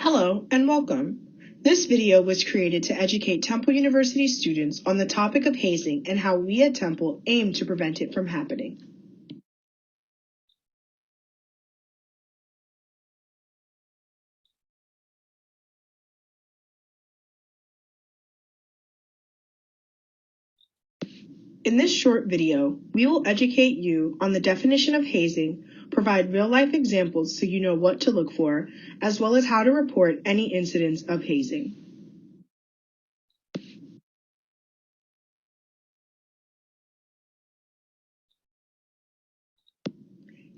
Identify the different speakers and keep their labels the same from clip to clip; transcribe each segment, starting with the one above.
Speaker 1: Hello and welcome. This video was created to educate Temple University students on the topic of hazing and how we at Temple aim to prevent it from happening. In this short video, we will educate you on the definition of hazing, provide real-life examples so you know what to look for, as well as how to report any incidents of hazing.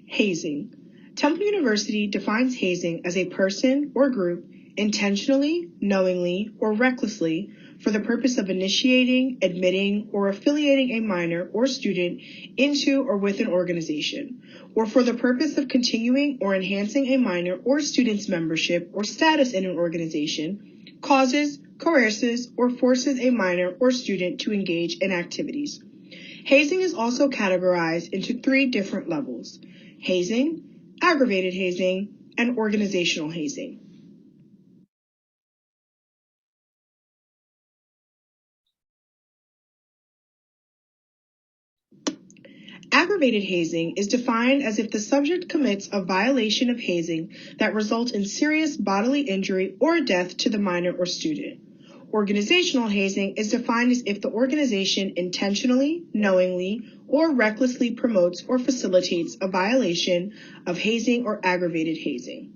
Speaker 1: Hazing. Temple University defines hazing as a person or group intentionally, knowingly, or recklessly for the purpose of initiating, admitting, or affiliating a minor or student into or with an organization, or for the purpose of continuing or enhancing a minor or student's membership or status in an organization, causes, coerces, or forces a minor or student to engage in activities. Hazing is also categorized into three different levels: hazing, aggravated hazing, and organizational hazing. Aggravated hazing is defined as if the subject commits a violation of hazing that results in serious bodily injury or death to the minor or student. Organizational hazing is defined as if the organization intentionally, knowingly, or recklessly promotes or facilitates a violation of hazing or aggravated hazing.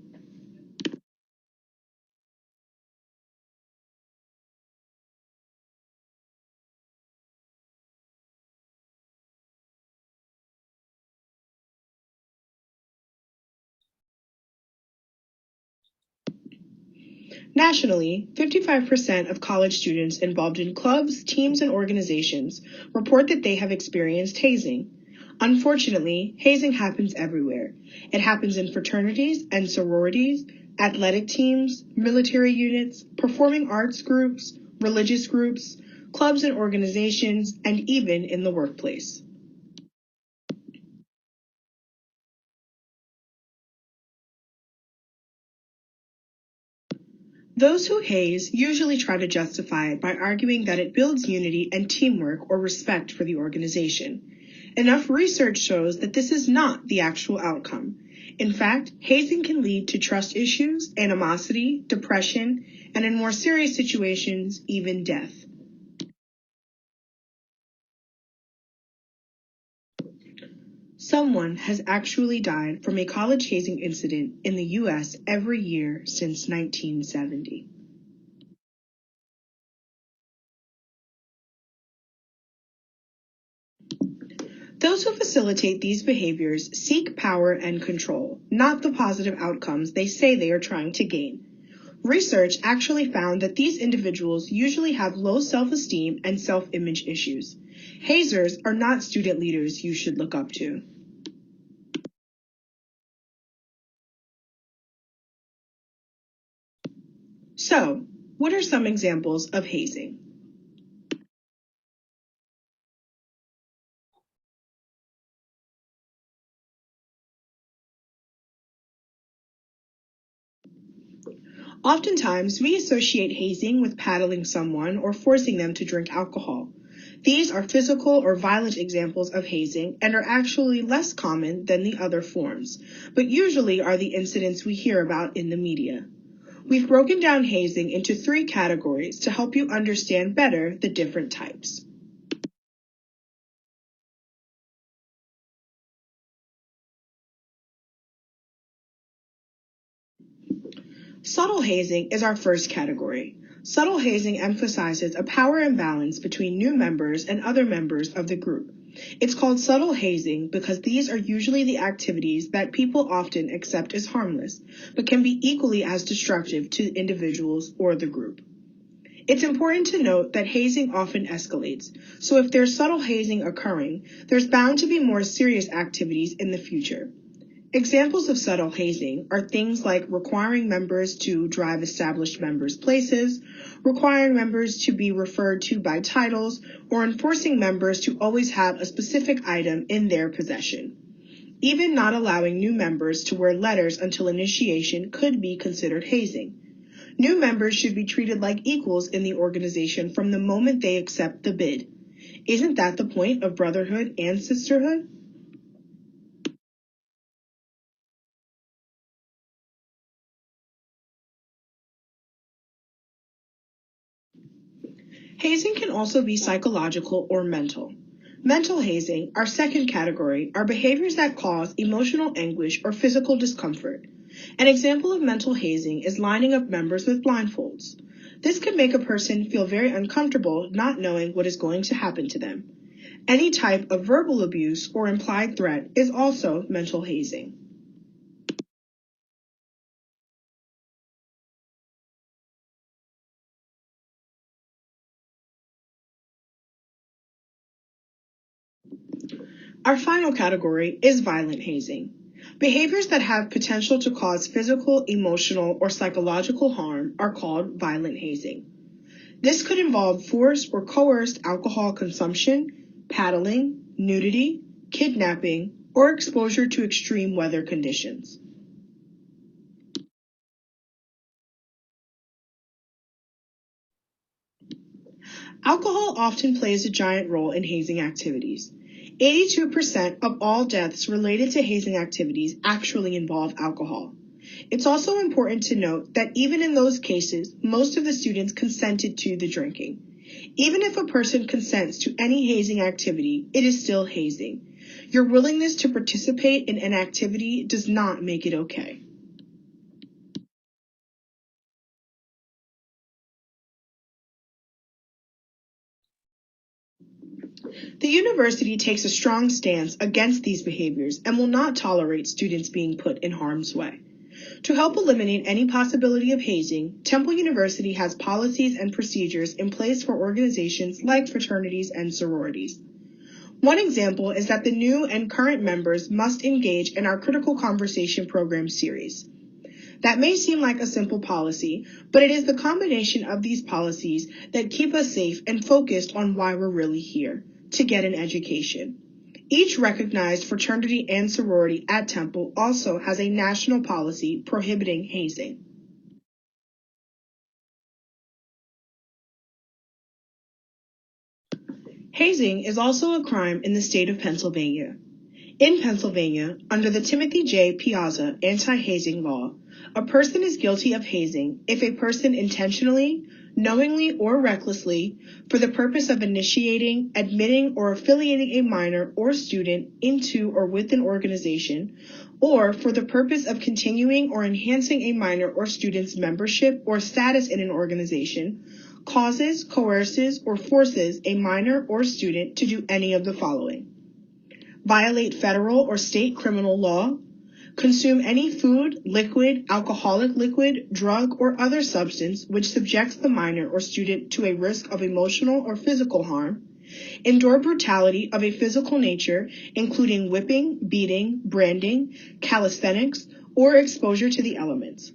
Speaker 1: Nationally, 55% of college students involved in clubs, teams, and organizations report that they have experienced hazing. Unfortunately, hazing happens everywhere. It happens in fraternities and sororities, athletic teams, military units, performing arts groups, religious groups, clubs and organizations, and even in the workplace. Those who haze usually try to justify it by arguing that it builds unity and teamwork or respect for the organization. Enough research shows that this is not the actual outcome. In fact, hazing can lead to trust issues, animosity, depression, and in more serious situations, even death. Someone has actually died from a college hazing incident in the U.S. every year since 1970. Those who facilitate these behaviors seek power and control, not the positive outcomes they say they are trying to gain. Research actually found that these individuals usually have low self-esteem and self-image issues. Hazers are not student leaders you should look up to. So, what are some examples of hazing? Oftentimes, we associate hazing with paddling someone or forcing them to drink alcohol. These are physical or violent examples of hazing and are actually less common than the other forms, but usually are the incidents we hear about in the media. We've broken down hazing into three categories to help you understand better the different types. Subtle hazing is our first category. Subtle hazing emphasizes a power imbalance between new members and other members of the group. It's called subtle hazing because these are usually the activities that people often accept as harmless, but can be equally as destructive to individuals or the group. It's important to note that hazing often escalates, so if there's subtle hazing occurring, there's bound to be more serious activities in the future. Examples of subtle hazing are things like requiring members to drive established members' places, requiring members to be referred to by titles, or enforcing members to always have a specific item in their possession. Even not allowing new members to wear letters until initiation could be considered hazing. New members should be treated like equals in the organization from the moment they accept the bid. Isn't that the point of brotherhood and sisterhood? Hazing can also be psychological or mental. Mental hazing, our second category, are behaviors that cause emotional anguish or physical discomfort. An example of mental hazing is lining up members with blindfolds. This could make a person feel very uncomfortable not knowing what is going to happen to them. Any type of verbal abuse or implied threat is also mental hazing. Our final category is violent hazing. Behaviors that have potential to cause physical, emotional, or psychological harm are called violent hazing. This could involve forced or coerced alcohol consumption, paddling, nudity, kidnapping, or exposure to extreme weather conditions. Alcohol often plays a giant role in hazing activities. 82% of all deaths related to hazing activities actually involve alcohol. It's also important to note that even in those cases, most of the students consented to the drinking. Even if a person consents to any hazing activity, it is still hazing. Your willingness to participate in an activity does not make it okay. The university takes a strong stance against these behaviors and will not tolerate students being put in harm's way. To help eliminate any possibility of hazing, Temple University has policies and procedures in place for organizations like fraternities and sororities. One example is that the new and current members must engage in our Critical Conversation program series. That may seem like a simple policy, but it is the combination of these policies that keep us safe and focused on why we're really here, to get an education. Each recognized fraternity and sorority at Temple also has a national policy prohibiting hazing. Hazing is also a crime in the state of Pennsylvania. In Pennsylvania, under the Timothy J. Piazza anti-hazing law, a person is guilty of hazing if a person intentionally, knowingly, or recklessly, for the purpose of initiating, admitting, or affiliating a minor or student into or with an organization, or for the purpose of continuing or enhancing a minor or student's membership or status in an organization, causes, coerces, or forces a minor or student to do any of the following: violate federal or state criminal law, consume any food, liquid, alcoholic liquid, drug, or other substance which subjects the minor or student to a risk of emotional or physical harm, endure brutality of a physical nature, including whipping, beating, branding, calisthenics, or exposure to the elements,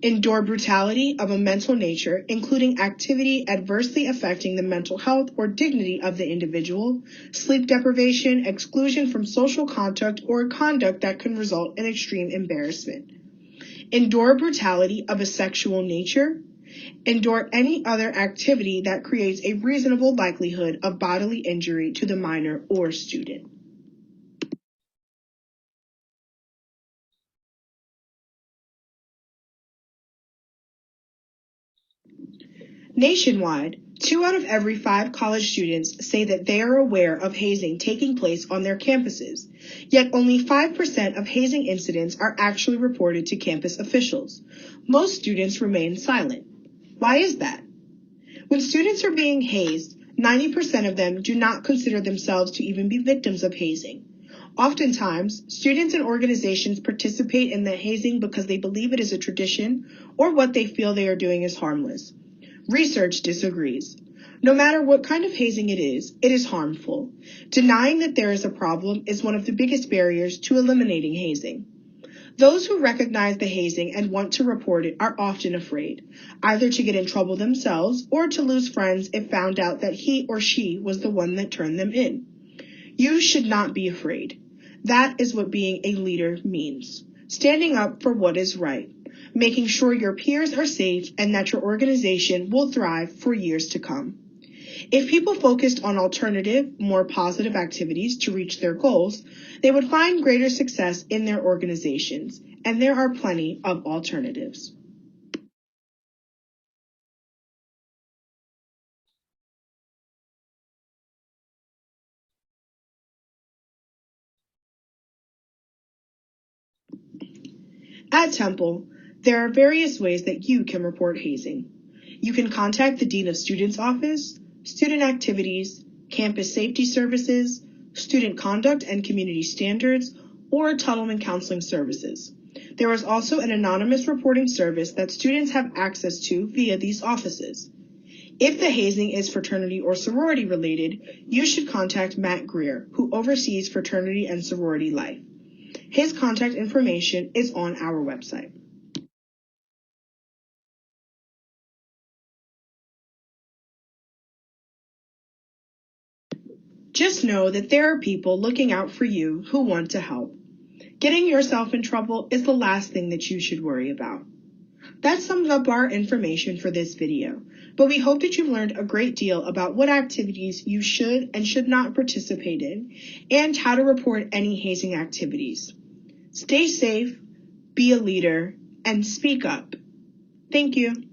Speaker 1: endure brutality of a mental nature, including activity adversely affecting the mental health or dignity of the individual, sleep deprivation, exclusion from social contact, or conduct that can result in extreme embarrassment. Endure brutality of a sexual nature. Endure any other activity that creates a reasonable likelihood of bodily injury to the minor or student. Nationwide, 2 out of every 5 college students say that they are aware of hazing taking place on their campuses, yet only 5% of hazing incidents are actually reported to campus officials. Most students remain silent. Why is that? When students are being hazed, 90% of them do not consider themselves to even be victims of hazing. Oftentimes, students and organizations participate in the hazing because they believe it is a tradition or what they feel they are doing is harmless. Research disagrees. No matter what kind of hazing it is harmful. Denying that there is a problem is one of the biggest barriers to eliminating hazing. Those who recognize the hazing and want to report it are often afraid, either to get in trouble themselves or to lose friends if found out that he or she was the one that turned them in. You should not be afraid. That is what being a leader means. Standing up for what is right. making sure your peers are safe and that your organization will thrive for years to come. If people focused on alternative, more positive activities to reach their goals, they would find greater success in their organizations, and there are plenty of alternatives. At Temple, there are various ways that you can report hazing. You can contact the Dean of Students office, student activities, campus safety services, student conduct and community standards, or Tuttleman Counseling Services. There is also an anonymous reporting service that students have access to via these offices. If the hazing is fraternity or sorority related, you should contact Matt Greer, who oversees fraternity and sorority life. His contact information is on our website. Just know that there are people looking out for you who want to help. Getting yourself in trouble is the last thing that you should worry about. That sums up our information for this video, but we hope that you've learned a great deal about what activities you should and should not participate in and how to report any hazing activities. Stay safe, be a leader, and speak up. Thank you.